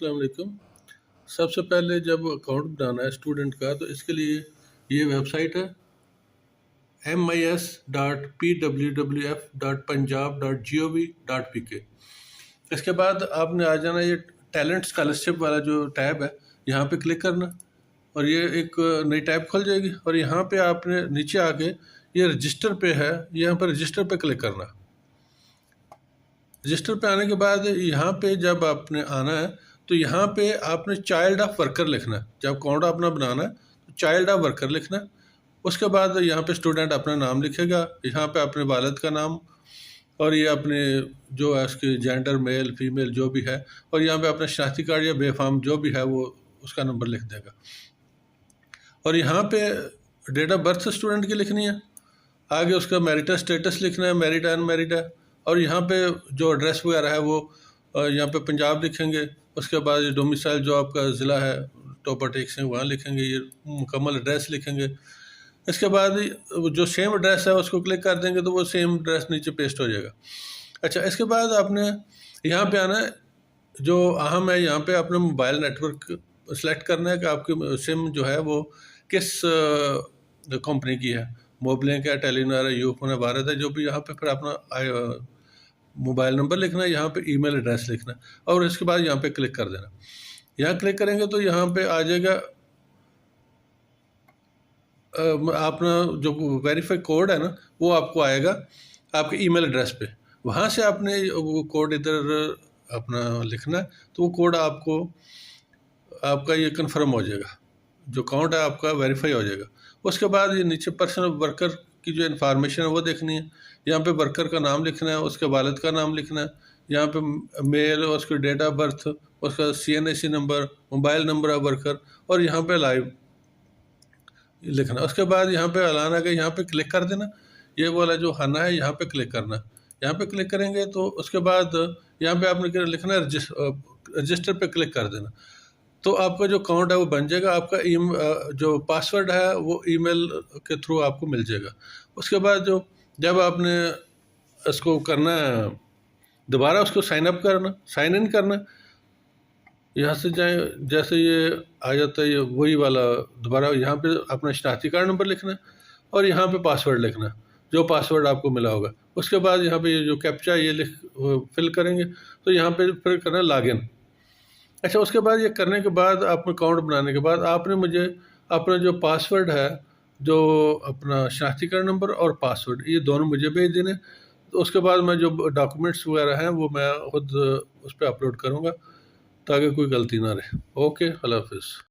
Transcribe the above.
السلام علیکم۔ سب سے پہلے جب اکاؤنٹ بنانا ہے اسٹوڈنٹ کا تو اس کے لیے یہ ویب سائٹ ہے mis.pwwf.punjab.gov.pk۔ اس کے بعد آپ نے آ جانا یہ ٹیلنٹ اسکالرشپ والا جو ٹیب ہے، یہاں پہ کلک کرنا اور یہ ایک نئی ٹیب کھل جائے گی، اور یہاں پہ آپ نے نیچے آ کے یہ رجسٹر پہ ہے، یہاں پہ رجسٹر پہ کلک کرنا۔ رجسٹر پہ آنے کے بعد یہاں پہ جب آپ نے آنا ہے تو یہاں پہ آپ نے چائلڈ آف ورکر لکھنا ہے۔ جب اکاؤنٹ اپنا بنانا ہے تو چائلڈ آف ورکر لکھنا ہے۔ اس کے بعد یہاں پہ اسٹوڈنٹ اپنا نام لکھے گا، یہاں پہ اپنے والد کا نام، اور یہ اپنے جو ہے اس کے جینڈر میل فیمیل جو بھی ہے، اور یہاں پہ اپنا شناختی کارڈ یا بے فارم جو بھی ہے وہ اس کا نمبر لکھ دے گا۔ اور یہاں پہ ڈیٹ آف برتھ اسٹوڈنٹ کی لکھنی ہے، آگے اس کا میریٹل اسٹیٹس لکھنا ہے، میرڈ ہے ان میرڈ ہے، اور یہاں پہ جو ایڈریس وغیرہ ہے وہ یہاں پہ پنجاب لکھیں گے۔ اس کے بعد یہ ڈومیسائل جو آپ کا ضلع ہے ٹاپ ٹیکس ہے وہاں لکھیں گے، یہ مکمل ایڈریس لکھیں گے۔ اس کے بعد جو سیم ایڈریس ہے اس کو کلک کر دیں گے تو وہ سیم ایڈریس نیچے پیسٹ ہو جائے گا۔ اچھا، اس کے بعد آپ نے یہاں پہ آنا ہے، جو اہم ہے یہاں پہ اپنا موبائل نیٹ ورک سلیکٹ کرنا ہے کہ آپ کی سم جو ہے وہ کس کمپنی کی ہے، موبلنک ہے، ٹیلی نار ہے، یو فون ہے، بھارت ہے، جو بھی۔ یہاں پہ پھر اپنا موبائل نمبر لکھنا ہے، یہاں پہ ای میل ایڈریس لکھنا ہے، اور اس کے بعد یہاں پہ کلک کر دینا۔ یہاں کلک کریں گے تو یہاں پہ آ جائے گا اپنا جو ویریفائی کوڈ ہے نا، وہ آپ کو آئے گا آپ کے ای میل ایڈریس پہ۔ وہاں سے آپ نے وہ کوڈ ادھر اپنا لکھنا ہے، تو وہ کوڈ آپ کا یہ کنفرم ہو جائے گا، جو اکاؤنٹ ہے آپ کا ویریفائی ہو جائے گا۔ اس کے بعد یہ نیچے پرسنل ورکر کی جو انفارمیشن ہے وہ دیکھنی ہے، یہاں پہ ورکر کا نام لکھنا ہے، اس کے والد کا نام لکھنا ہے، یہاں پہ میل اور اس کی ڈیٹ آف برتھ، اس کا CNAC number, mobile number of worker, اور یہاں پہ لائیو لکھنا۔ اس کے بعد یہاں پہ اعلان ہے کہ یہاں پہ کلک کر دینا، یہ والا جو خانہ ہے یہاں پہ کلک کرنا۔ یہاں پہ کلک کریں گے تو اس کے بعد یہاں پہ آپ نے لکھنا ہے رجسٹر پہ کلک کر دینا، تو آپ کا جو اکاؤنٹ ہے وہ بن جائے گا۔ آپ کا جو پاسورڈ ہے وہ ای میل کے تھرو آپ کو مل جائے گا۔ اس کے بعد جب آپ نے اس کو کرنا ہے دوبارہ اس کو سائن اپ کرنا، سائن ان کرنا، یہاں سے جائیں جیسے یہ آ جاتا ہے یہ وہی والا، دوبارہ یہاں پہ اپنا شناختی کارڈ نمبر لکھنا ہے، اور یہاں پہ پاسورڈ لکھنا ہے جو پاسورڈ آپ کو ملا ہوگا۔ اس کے بعد یہاں پہ یہ جو کیپچا یہ فل کریں گے تو یہاں پہ پھر کرنا ہے لاگ ان۔ اچھا، اس کے بعد یہ کرنے کے بعد آپ اکاؤنٹ بنانے کے بعد آپ نے مجھے اپنا جو پاسورڈ ہے، جو اپنا شناختی کارڈ نمبر اور پاسورڈ، یہ دونوں مجھے بھیج دینے۔ تو اس کے بعد میں جو ڈاکومنٹس وغیرہ ہیں وہ میں خود اس پہ اپلوڈ کروں گا تاکہ کوئی غلطی نہ رہے۔ اوکے، اللہ حافظ۔